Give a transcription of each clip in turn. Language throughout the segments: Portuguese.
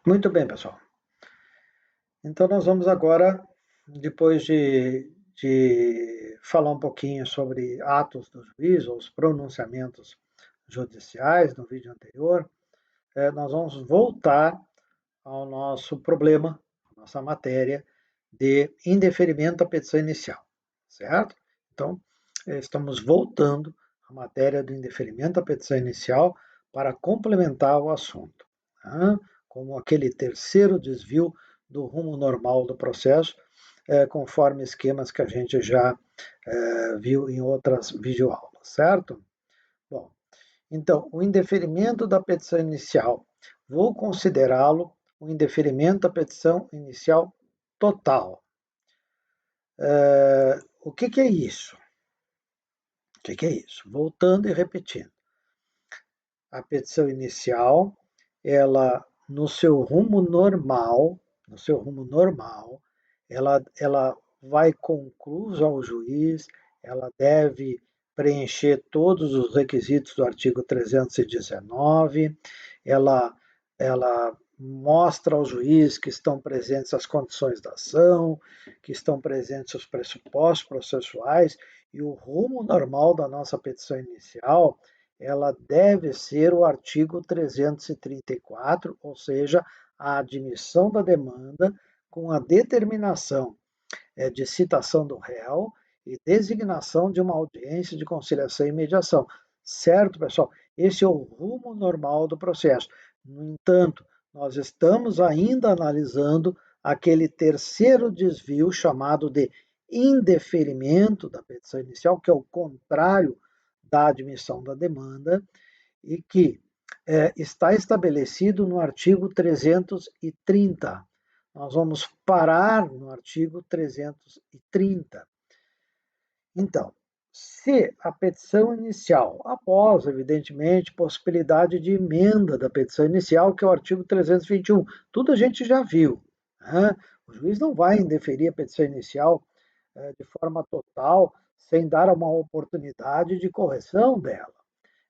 Muito bem, pessoal. Então, nós vamos agora, depois de falar um pouquinho sobre atos do juiz, ou os pronunciamentos judiciais no vídeo anterior, nós vamos voltar ao nosso problema, nossa matéria de indeferimento à petição inicial, certo? Então, estamos voltando à matéria do indeferimento à petição inicial para complementar o assunto, tá? Como aquele terceiro desvio do rumo normal do processo, conforme esquemas que a gente já viu em outras videoaulas, certo? Bom, então, o indeferimento da petição inicial, vou considerá-lo o indeferimento da petição inicial total. O que é isso? O que é isso? Voltando e repetindo. A petição inicial, ela, no seu rumo normal, ela vai conclusa ao juiz, ela deve preencher todos os requisitos do artigo 319, ela mostra ao juiz que estão presentes as condições da ação, que estão presentes os pressupostos processuais, e o rumo normal da nossa petição inicial, ela deve ser o artigo 334, ou seja, a admissão da demanda com a determinação de citação do réu e designação de uma audiência de conciliação e mediação. Certo, pessoal? Esse é o rumo normal do processo. No entanto, nós estamos ainda analisando aquele terceiro desvio chamado de indeferimento da petição inicial, que é o contrário da admissão da demanda e que está estabelecido no artigo 330. Nós vamos parar no artigo 330. Então, se a petição inicial, após, evidentemente, possibilidade de emenda da petição inicial, que é o artigo 321, tudo a gente já viu. Né? O juiz não vai indeferir a petição inicial de forma total, sem dar uma oportunidade de correção dela.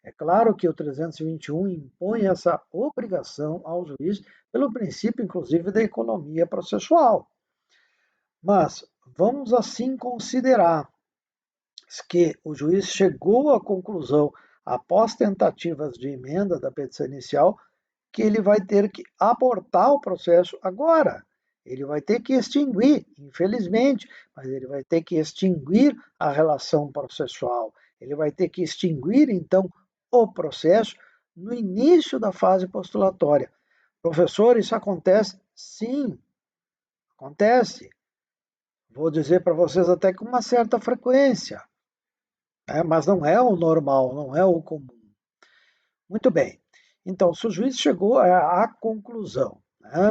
É claro que o 321 impõe essa obrigação ao juiz, pelo princípio, inclusive, da economia processual. Mas vamos assim considerar que o juiz chegou à conclusão, após tentativas de emenda da petição inicial, que ele vai ter que abortar o processo agora. Ele vai ter que extinguir, infelizmente, mas ele vai ter que extinguir a relação processual. Ele vai ter que extinguir, então, o processo no início da fase postulatória. Professor, isso acontece? Sim, acontece. Vou dizer para vocês até com uma certa frequência, né? Mas não é o normal, não é o comum. Muito bem. Então, se o juiz chegou à conclusão, né,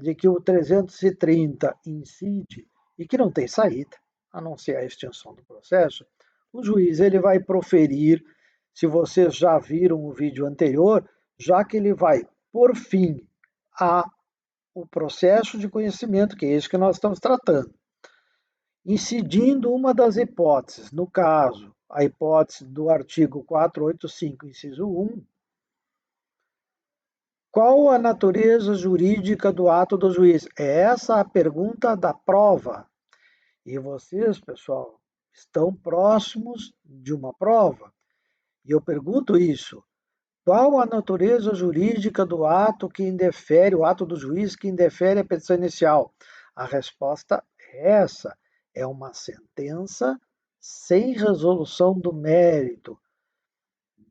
de que o 330 incide e que não tem saída, a não ser a extinção do processo, o juiz ele vai proferir, se vocês já viram o vídeo anterior, já que ele vai por fim a o processo de conhecimento, que é isso que nós estamos tratando, incidindo uma das hipóteses, no caso, a hipótese do artigo 485, inciso 1, qual a natureza jurídica do ato do juiz? É essa a pergunta da prova. E vocês, pessoal, estão próximos de uma prova. E eu pergunto isso. Qual a natureza jurídica do ato que indefere, o ato do juiz que indefere a petição inicial? A resposta é essa. É uma sentença sem resolução do mérito.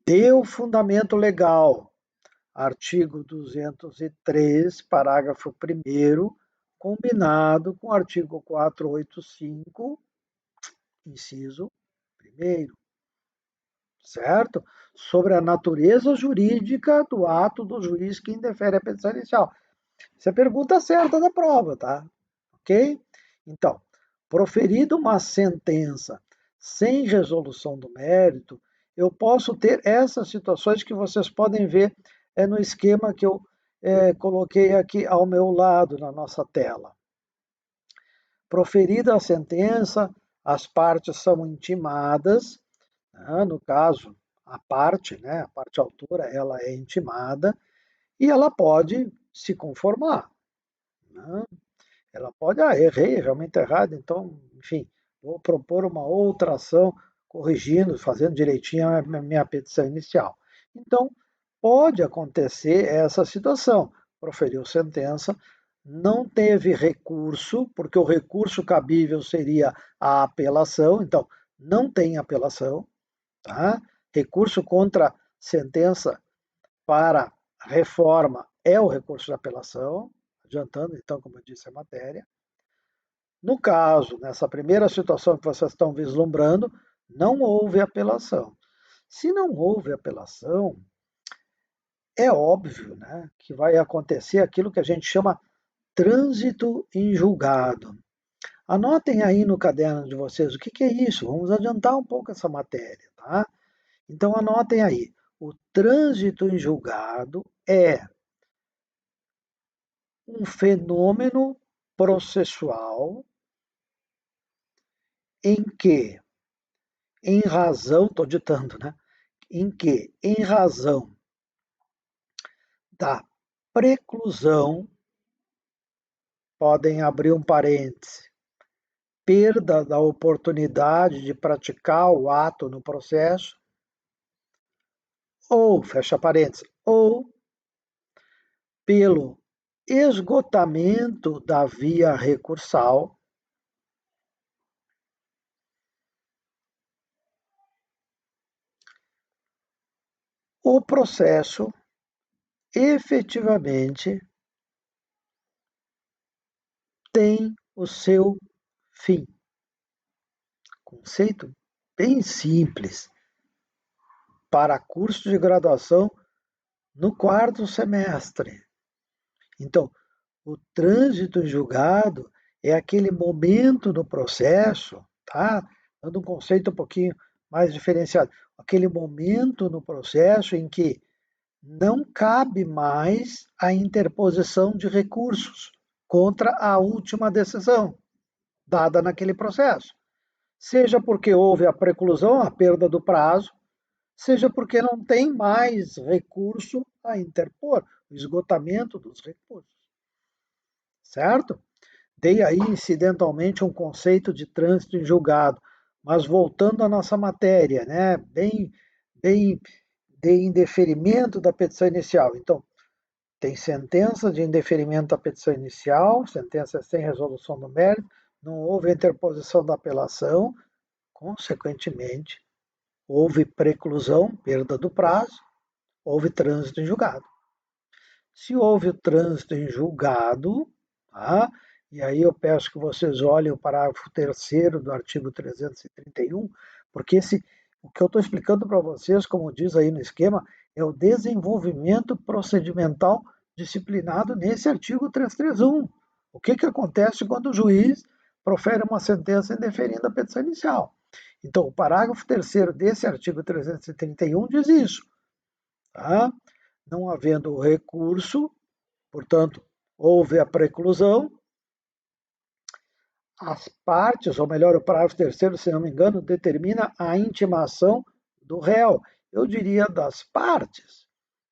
Deu fundamento legal. Artigo 203, parágrafo 1º, combinado com o artigo 485, inciso 1º, certo? Sobre a natureza jurídica do ato do juiz que indefere a petição inicial. Essa é a pergunta certa da prova, tá? Ok? Então, proferida uma sentença sem resolução do mérito, eu posso ter essas situações que vocês podem ver no esquema que eu coloquei aqui ao meu lado na nossa tela. Proferida a sentença, as partes são intimadas, né? No caso, a parte autora, ela é intimada, e ela pode se conformar, né? Ela pode, errei, realmente errado, então, enfim, vou propor uma outra ação, corrigindo, fazendo direitinho a minha petição inicial. Então, pode acontecer essa situação. Proferiu sentença, não teve recurso, porque o recurso cabível seria a apelação, então, não tem apelação, tá? Recurso contra sentença para reforma é o recurso de apelação, adiantando, então, como eu disse, a matéria. No caso, nessa primeira situação que vocês estão vislumbrando, não houve apelação. Se não houve apelação, é óbvio, né, que vai acontecer aquilo que a gente chama trânsito em julgado. Anotem aí no caderno de vocês o que é isso. Vamos adiantar um pouco essa matéria, tá? Então anotem aí. O trânsito em julgado é um fenômeno processual em que, em razão, estou ditando, né? Em que, em razão da preclusão, podem abrir um parêntese, perda da oportunidade de praticar o ato no processo, ou, fecha parênteses, ou pelo esgotamento da via recursal, o processo efetivamente tem o seu fim. Conceito bem simples para curso de graduação no quarto semestre. Então, o trânsito em julgado é aquele momento no processo, tá? Dando um conceito um pouquinho mais diferenciado. Aquele momento no processo em que não cabe mais a interposição de recursos contra a última decisão dada naquele processo. Seja porque houve a preclusão, a perda do prazo, seja porque não tem mais recurso a interpor, o esgotamento dos recursos. Certo? Dei aí incidentalmente um conceito de trânsito em julgado, mas voltando à nossa matéria, né? Bem de indeferimento da petição inicial. Então, tem sentença de indeferimento da petição inicial, sentença sem resolução do mérito, não houve interposição da apelação, consequentemente, houve preclusão, perda do prazo, houve trânsito em julgado. Se houve o trânsito em julgado, tá? E aí eu peço que vocês olhem o parágrafo 3º do artigo 331, porque o que eu estou explicando para vocês, como diz aí no esquema, é o desenvolvimento procedimental disciplinado nesse artigo 331. O que acontece quando o juiz profere uma sentença indeferindo a petição inicial? Então, o parágrafo 3º desse artigo 331 diz isso. Tá? Não havendo recurso, portanto, houve a preclusão, as partes, ou melhor, o parágrafo 3º, se não me engano, determina a intimação do réu. Eu diria das partes,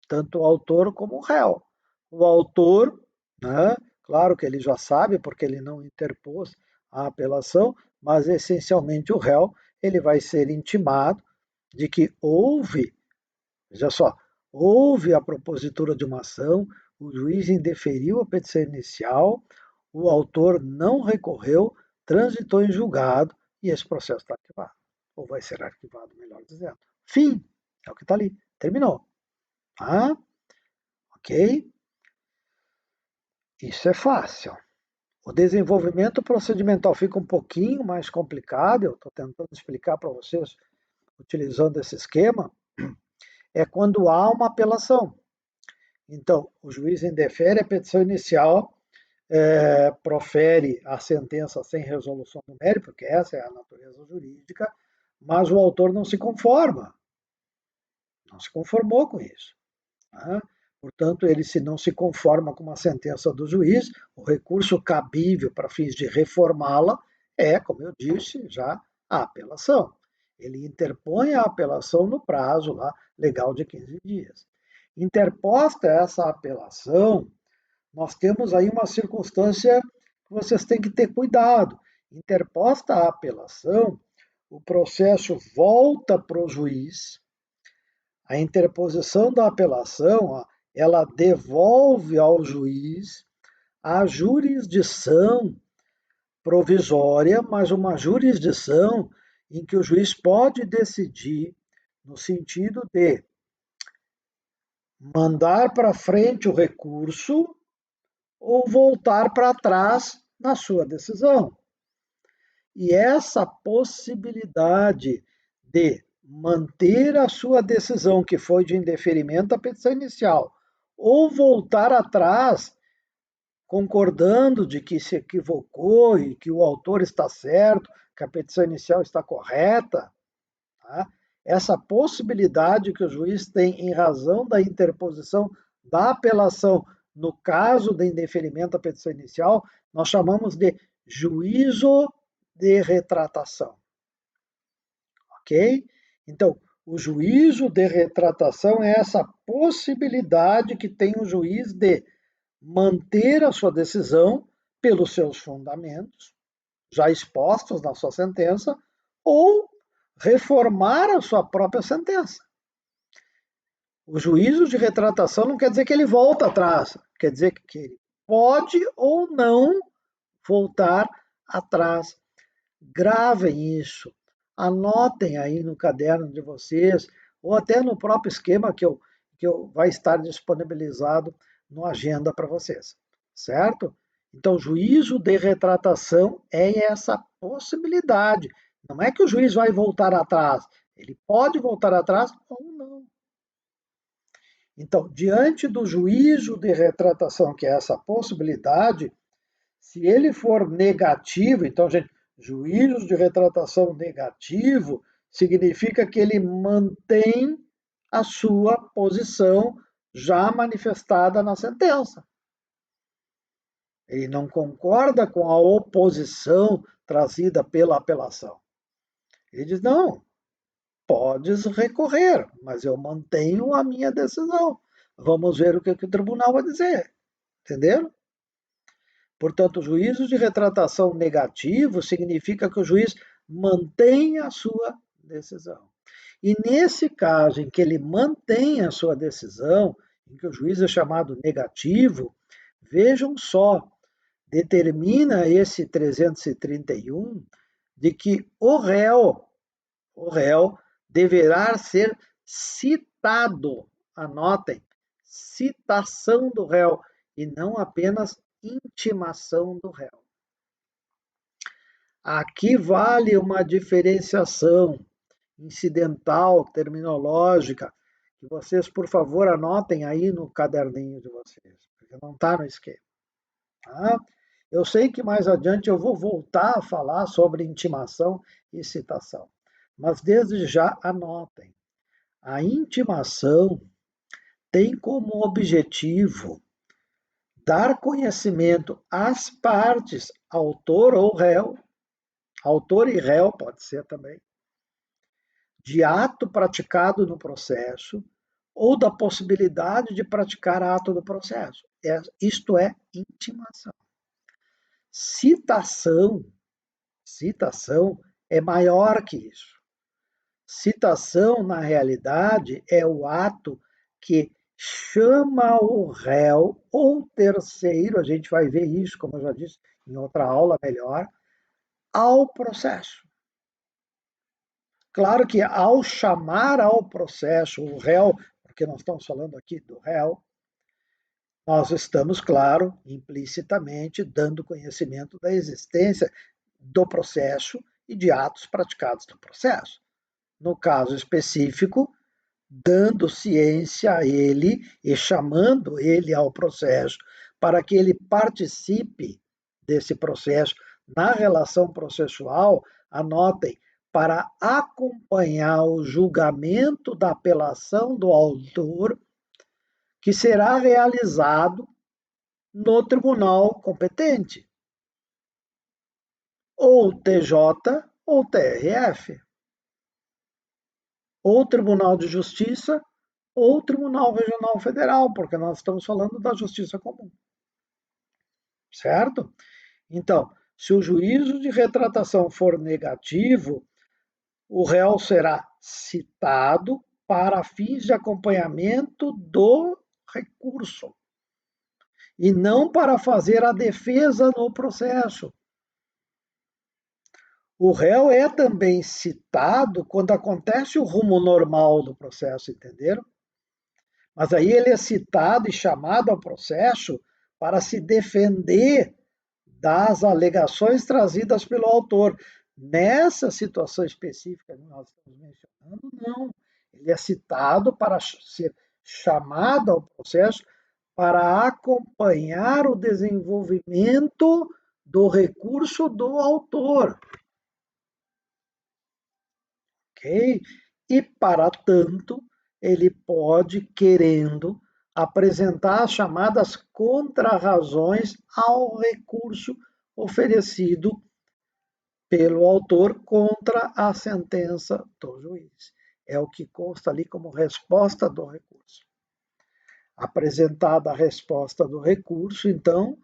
tanto o autor como o réu. O autor, né, claro que ele já sabe, porque ele não interpôs a apelação, mas essencialmente o réu, ele vai ser intimado de que houve, veja só, houve a propositura de uma ação, o juiz indeferiu a petição inicial, o autor não recorreu, transitou em julgado e esse processo está arquivado. Ou vai ser arquivado, melhor dizendo. Fim. É o que está ali. Terminou. Tá? Ok? Isso é fácil. O desenvolvimento procedimental fica um pouquinho mais complicado. Eu estou tentando explicar para vocês, utilizando esse esquema, é quando há uma apelação. Então, o juiz indefere a petição inicial, profere a sentença sem resolução do mérito, porque essa é a natureza jurídica, mas o autor não se conforma, não se conformou com isso. Né? Portanto, ele se não se conforma com uma sentença do juiz, o recurso cabível para fins de reformá-la é, como eu disse, já a apelação. Ele interpõe a apelação no prazo lá legal de 15 dias. Interposta essa apelação, nós temos aí uma circunstância que vocês têm que ter cuidado. Interposta a apelação, o processo volta para o juiz, a interposição da apelação, ó, ela devolve ao juiz a jurisdição provisória, mas uma jurisdição em que o juiz pode decidir no sentido de mandar para frente o recurso ou voltar para trás na sua decisão. E essa possibilidade de manter a sua decisão, que foi de indeferimento à petição inicial, ou voltar atrás, concordando de que se equivocou e que o autor está certo, que a petição inicial está correta, tá? Essa possibilidade que o juiz tem em razão da interposição da apelação no caso de indeferimento à petição inicial, nós chamamos de juízo de retratação. Ok? Então, o juízo de retratação é essa possibilidade que tem o juiz de manter a sua decisão pelos seus fundamentos, já expostos na sua sentença, ou reformar a sua própria sentença. O juízo de retratação não quer dizer que ele volta atrás, quer dizer que ele pode ou não voltar atrás. Gravem isso, anotem aí no caderno de vocês, ou até no próprio esquema que vai estar disponibilizado no agenda para vocês, certo? Então, juízo de retratação é essa possibilidade. Não é que o juiz vai voltar atrás, ele pode voltar atrás ou não. Então, diante do juízo de retratação, que é essa possibilidade, se ele for negativo, então, gente, juízos de retratação negativo significa que ele mantém a sua posição já manifestada na sentença. Ele não concorda com a oposição trazida pela apelação. Ele diz: não, podes recorrer, mas eu mantenho a minha decisão. Vamos ver o que o tribunal vai dizer. Entenderam? Portanto, juízo de retratação negativo significa que o juiz mantém a sua decisão. E nesse caso em que ele mantém a sua decisão, em que o juiz é chamado negativo, vejam só, determina esse 331 de que o réu deverá ser citado, anotem, citação do réu, e não apenas intimação do réu. Aqui vale uma diferenciação incidental, terminológica, que vocês, por favor, anotem aí no caderninho de vocês, porque não está no esquema. Tá? Eu sei que mais adiante eu vou voltar a falar sobre intimação e citação, mas desde já anotem. A intimação tem como objetivo dar conhecimento às partes, autor ou réu, autor e réu pode ser também, de ato praticado no processo ou da possibilidade de praticar ato do processo. Isto é intimação. Citação é maior que isso. Citação, na realidade, é o ato que chama o réu ou terceiro, a gente vai ver isso, como eu já disse em outra aula melhor, ao processo. Claro que ao chamar ao processo o réu, porque nós estamos falando aqui do réu, nós estamos, claro, implicitamente dando conhecimento da existência do processo e de atos praticados no processo. No caso específico, dando ciência a ele e chamando ele ao processo para que ele participe desse processo na relação processual, anotem, para acompanhar o julgamento da apelação do autor, que será realizado no tribunal competente, ou TJ ou TRF, ou Tribunal de Justiça ou Tribunal Regional Federal, porque nós estamos falando da Justiça Comum. certo? Então, se o juízo de retratação for negativo, o réu será citado para fins de acompanhamento do recurso e não para fazer a defesa no processo. O réu é também citado quando acontece o rumo normal do processo, entenderam? Mas aí ele é citado e chamado ao processo para se defender das alegações trazidas pelo autor. Nessa situação específica que nós estamos mencionando, não. Ele é citado para ser chamado ao processo para acompanhar o desenvolvimento do recurso do autor. Ok? E, para tanto, ele pode, querendo, apresentar as chamadas contrarrazões ao recurso oferecido pelo autor contra a sentença do juiz. É o que consta ali como resposta do recurso. Apresentada a resposta do recurso, então,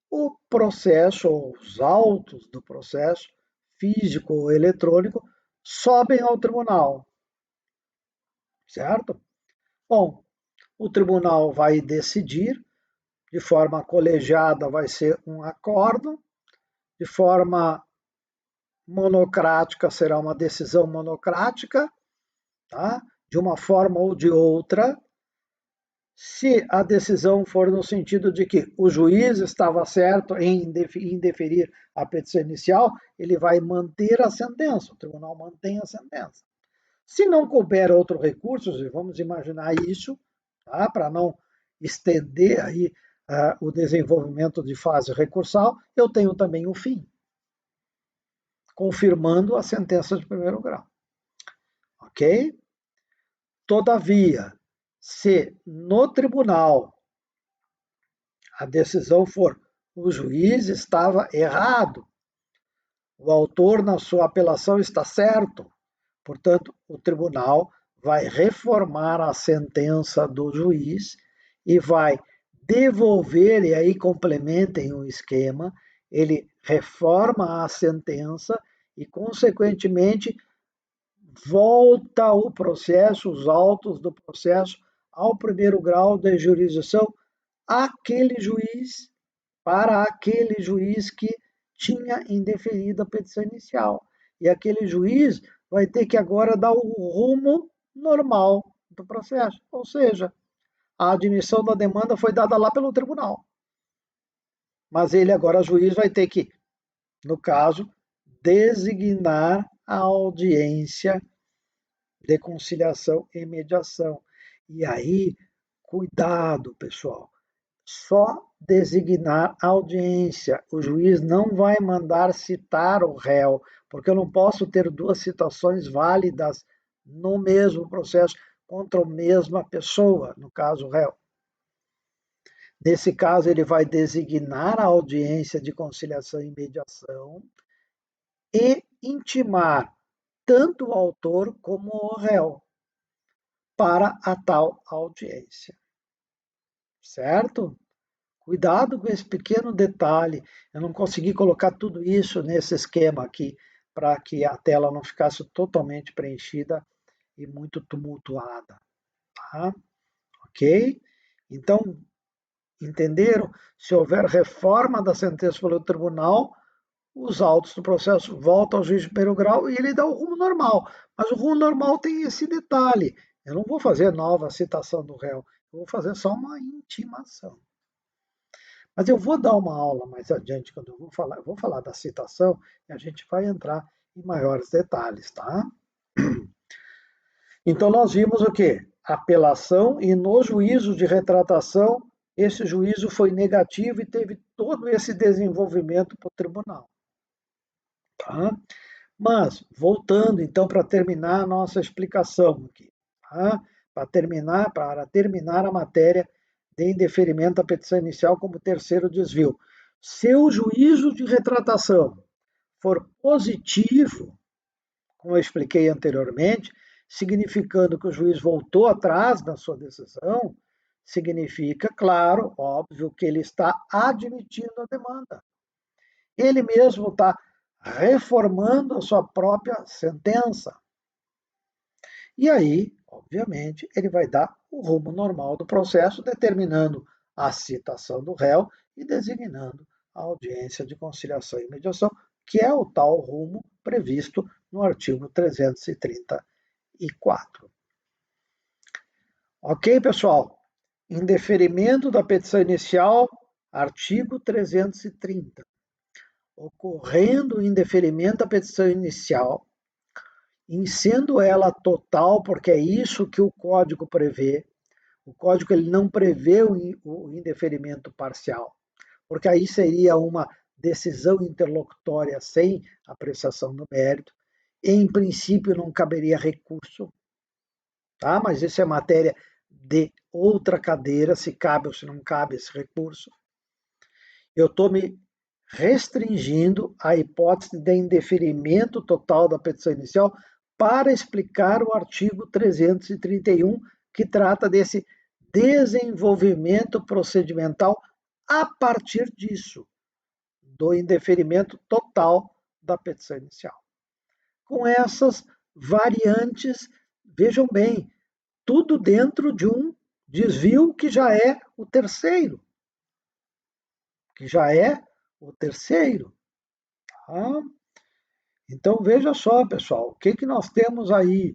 o processo, ou os autos do processo, físico ou eletrônico, sobem ao tribunal, certo? Bom, o tribunal vai decidir, de forma colegiada vai ser um acórdão, de forma monocrática será uma decisão monocrática, tá? De uma forma ou de outra. Se a decisão for no sentido de que o juiz estava certo em indeferir a petição inicial, ele vai manter a sentença, o tribunal mantém a sentença. Se não couber outro recurso, vamos imaginar isso, tá? Para não estender aí o desenvolvimento de fase recursal, eu tenho também o fim, confirmando a sentença de primeiro grau. Ok? Todavia, se no tribunal a decisão for o juiz estava errado, o autor na sua apelação está certo, portanto, o tribunal vai reformar a sentença do juiz e vai devolver, e aí complementem o esquema, ele reforma a sentença e, consequentemente, volta o processo, os autos do processo, ao primeiro grau de jurisdição, aquele juiz, para aquele juiz que tinha indeferido a petição inicial. E aquele juiz vai ter que agora dar o rumo normal do processo. Ou seja, a admissão da demanda foi dada lá pelo tribunal. Mas ele agora, juiz, vai ter que, no caso, designar a audiência de conciliação e mediação. E aí, cuidado, pessoal. Só designar audiência. O juiz não vai mandar citar o réu, porque eu não posso ter duas citações válidas no mesmo processo contra a mesma pessoa, no caso, o réu. Nesse caso, ele vai designar a audiência de conciliação e mediação e intimar tanto o autor como o réu para a tal audiência. Certo? Cuidado com esse pequeno detalhe. Eu não consegui colocar tudo isso nesse esquema aqui para que a tela não ficasse totalmente preenchida e muito tumultuada. Tá? Ok? Então, entenderam? Se houver reforma da sentença pelo tribunal, os autos do processo voltam ao juiz de primeiro grau e ele dá o rumo normal. Mas o rumo normal tem esse detalhe. Eu não vou fazer nova citação do réu, eu vou fazer só uma intimação. Mas eu vou dar uma aula mais adiante, quando eu vou falar da citação, e a gente vai entrar em maiores detalhes, tá? Então, nós vimos o quê? Apelação, e no juízo de retratação, esse juízo foi negativo e teve todo esse desenvolvimento para o tribunal. Tá? Mas, voltando então para terminar a nossa explicação aqui, tá? Para terminar a matéria de indeferimento à petição inicial como terceiro desvio. Se o juízo de retratação for positivo, como eu expliquei anteriormente, significando que o juiz voltou atrás na sua decisão, significa, claro, óbvio, que ele está admitindo a demanda. Ele mesmo está reformando a sua própria sentença. E aí, obviamente, ele vai dar o rumo normal do processo, determinando a citação do réu e designando a audiência de conciliação e mediação, que é o tal rumo previsto no artigo 334. Ok, pessoal? Indeferimento da petição inicial, artigo 330. Ocorrendo o indeferimento da petição inicial, em sendo ela total, porque é isso que o Código prevê, o Código ele não prevê o indeferimento parcial, porque aí seria uma decisão interlocutória sem apreciação do mérito, em princípio não caberia recurso, tá? Mas isso é matéria de outra cadeira, se cabe ou se não cabe esse recurso. Eu estou me restringindo à hipótese de indeferimento total da petição inicial para explicar o artigo 331, que trata desse desenvolvimento procedimental a partir disso, do indeferimento total da petição inicial. Com essas variantes, vejam bem, tudo dentro de um desvio que já é o terceiro. Tá? Então veja só, pessoal, o que nós temos aí,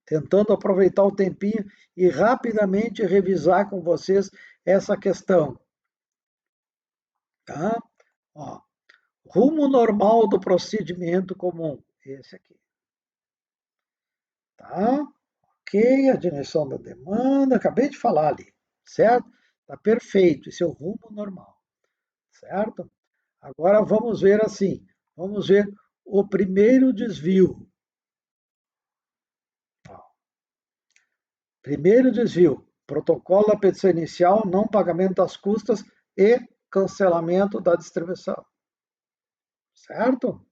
tentando aproveitar o tempinho e rapidamente revisar com vocês essa questão. Tá? Ó, rumo normal do procedimento comum, esse aqui. Tá? Ok, a dimensão da demanda, acabei de falar ali, certo? Tá perfeito, esse é o rumo normal, certo? Agora vamos ver assim, vamos ver o primeiro desvio. Primeiro desvio, protocolo da petição inicial, não pagamento das custas e cancelamento da distribuição. Certo?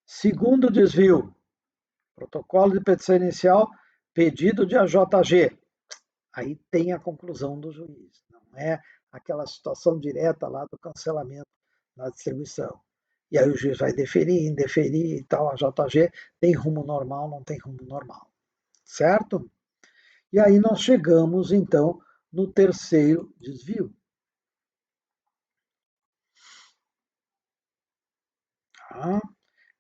Segundo desvio, protocolo de petição inicial, pedido de AJG. Aí tem a conclusão do juiz, não é aquela situação direta lá do cancelamento da distribuição. E aí o juiz vai deferir, indeferir e tal, a JG tem rumo normal, não tem rumo normal. Certo? E aí nós chegamos, então, no terceiro desvio. Tá?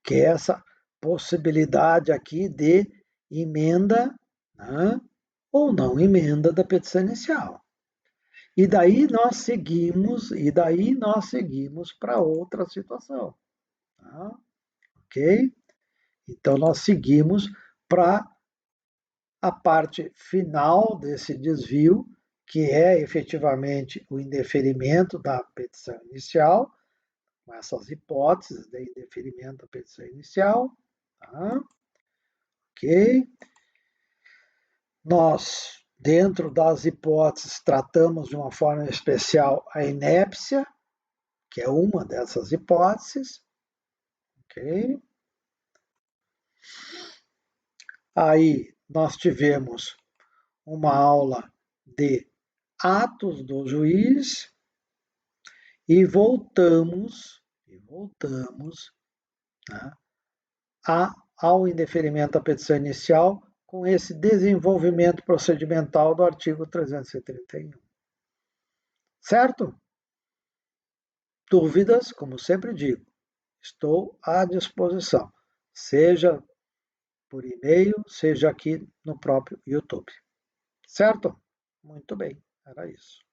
Que é essa possibilidade aqui de emenda, né, ou não emenda da petição inicial. E daí nós seguimos para outra situação. Tá? Ok? Então nós seguimos para a parte final desse desvio, que é efetivamente o indeferimento da petição inicial, com essas hipóteses de indeferimento da petição inicial. Tá? Ok? Nós, dentro das hipóteses, tratamos de uma forma especial a inépcia, que é uma dessas hipóteses. Ok? Aí nós tivemos uma aula de atos do juiz e voltamos, né, ao indeferimento da petição inicial com esse desenvolvimento procedimental do artigo 331. Certo? Dúvidas, como sempre digo, estou à disposição, seja por e-mail, seja aqui no próprio YouTube. Certo? Muito bem, era isso.